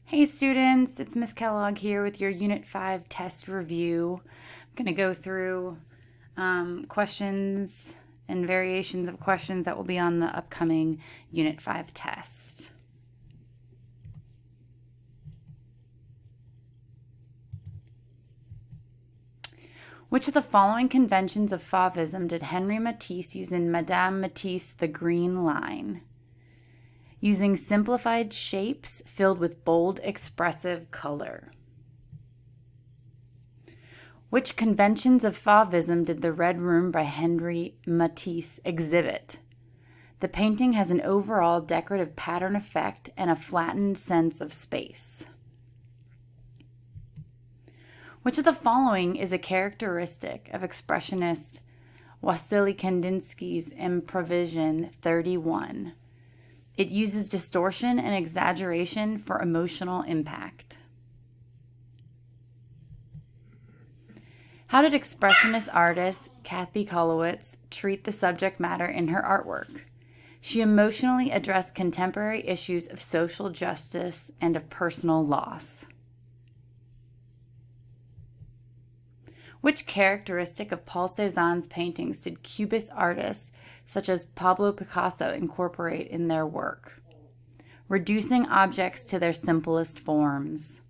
Hey students, it's Miss Kellogg here with your Unit 5 test review. I'm going to go through questions and variations of questions that will be on the upcoming Unit 5 test. Which of the following conventions of Fauvism did Henri Matisse use in Madame Matisse, The Green Line? Using simplified shapes filled with bold, expressive color. Which conventions of Fauvism did The Red Room by Henri Matisse exhibit? The painting has an overall decorative pattern effect and a flattened sense of space. Which of the following is a characteristic of Expressionist Wassily Kandinsky's Improvision 31? It uses distortion and exaggeration for emotional impact. How did Expressionist artist Kathy Kollwitz treat the subject matter in her artwork? She emotionally addressed contemporary issues of social justice and of personal loss. Which characteristic of Paul Cézanne's paintings did Cubist artists such as Pablo Picasso incorporate in their work? Reducing objects to their simplest forms.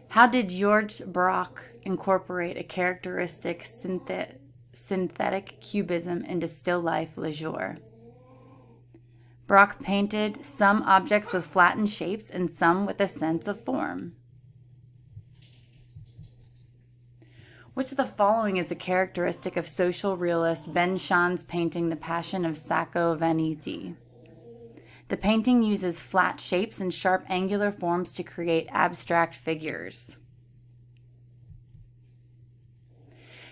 How did Georges Braque incorporate a characteristic synthetic cubism into still life le jour? Braque painted some objects with flattened shapes and some with a sense of form. Which of the following is a characteristic of social realist Ben Shah's painting The Passion of Sacco Vanzetti? The painting uses flat shapes and sharp angular forms to create abstract figures.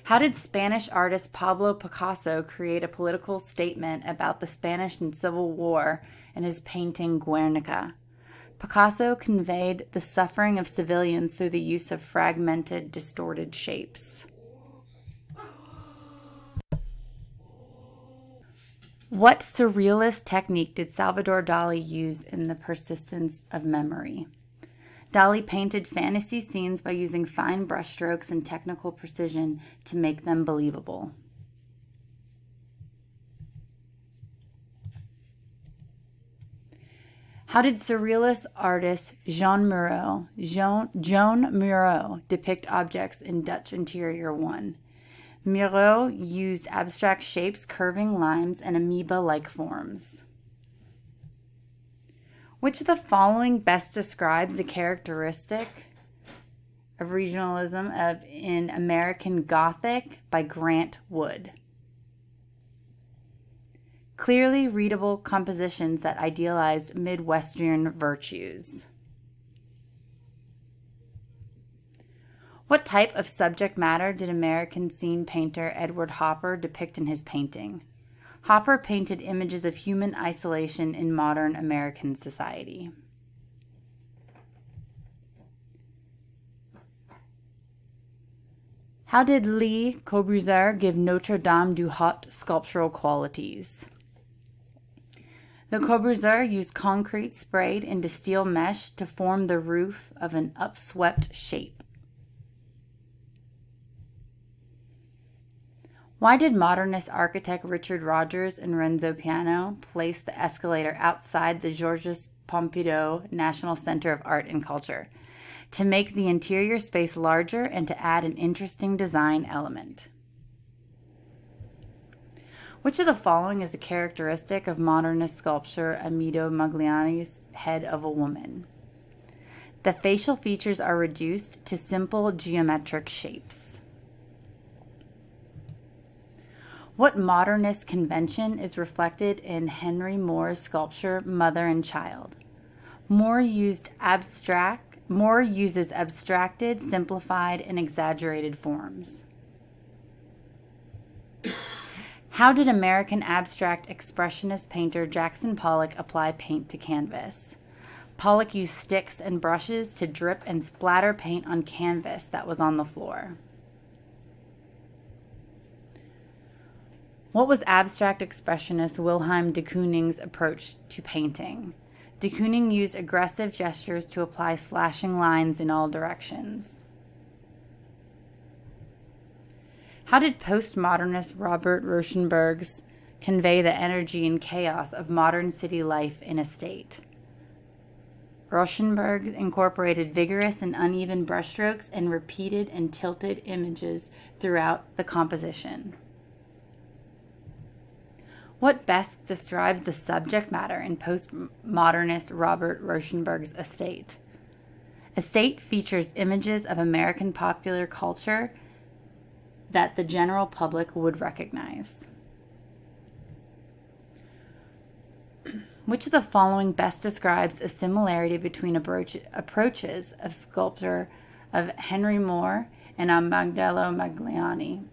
How did Spanish artist Pablo Picasso create a political statement about the Spanish and Civil War in his painting Guernica? Picasso conveyed the suffering of civilians through the use of fragmented, distorted shapes. What surrealist technique did Salvador Dali use in The Persistence of Memory? Dali painted fantasy scenes by using fine brushstrokes and technical precision to make them believable. How did surrealist artist Joan Miro depict objects in Dutch Interior 1? Miro used abstract shapes, curving lines, and amoeba-like forms. Which of the following best describes the characteristic of regionalism in American Gothic by Grant Wood? Clearly readable compositions that idealized Midwestern virtues. What type of subject matter did American scene painter Edward Hopper depict in his painting? Hopper painted images of human isolation in modern American society. How did Le Corbusier give Notre Dame du Haut sculptural qualities? Le Corbusier used concrete sprayed into steel mesh to form the roof of an upswept shape. Why did modernist architect Richard Rogers and Renzo Piano place the escalator outside the Georges Pompidou National Center of Art and Culture? To make the interior space larger and to add an interesting design element. Which of the following is a characteristic of modernist sculpture Amedeo Modigliani's Head of a Woman? The facial features are reduced to simple geometric shapes. What modernist convention is reflected in Henry Moore's sculpture Mother and Child? Moore uses abstracted, simplified, and exaggerated forms. How did American abstract expressionist painter Jackson Pollock apply paint to canvas? Pollock used sticks and brushes to drip and splatter paint on canvas that was on the floor. What was abstract expressionist Wilhelm de Kooning's approach to painting? De Kooning used aggressive gestures to apply slashing lines in all directions. How did postmodernist Robert Rauschenberg's convey the energy and chaos of modern city life in a state? Rauschenberg incorporated vigorous and uneven brushstrokes and repeated and tilted images throughout the composition. What best describes the subject matter in postmodernist Robert Rauschenberg's Estate? Estate features images of American popular culture that the general public would recognize. Which of the following best describes a similarity between approaches of sculpture of Henry Moore and Magdello Magliani?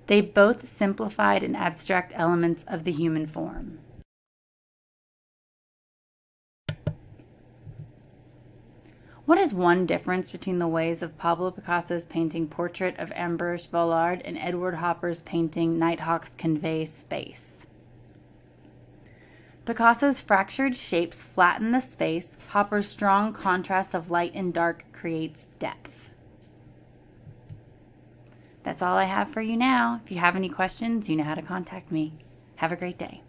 They both simplified and abstract elements of the human form. What is one difference between the ways of Pablo Picasso's painting Portrait of Ambroise Vollard and Edward Hopper's painting Nighthawks convey space? Picasso's fractured shapes flatten the space. Hopper's strong contrast of light and dark creates depth. That's all I have for you now. If you have any questions, you know how to contact me. Have a great day.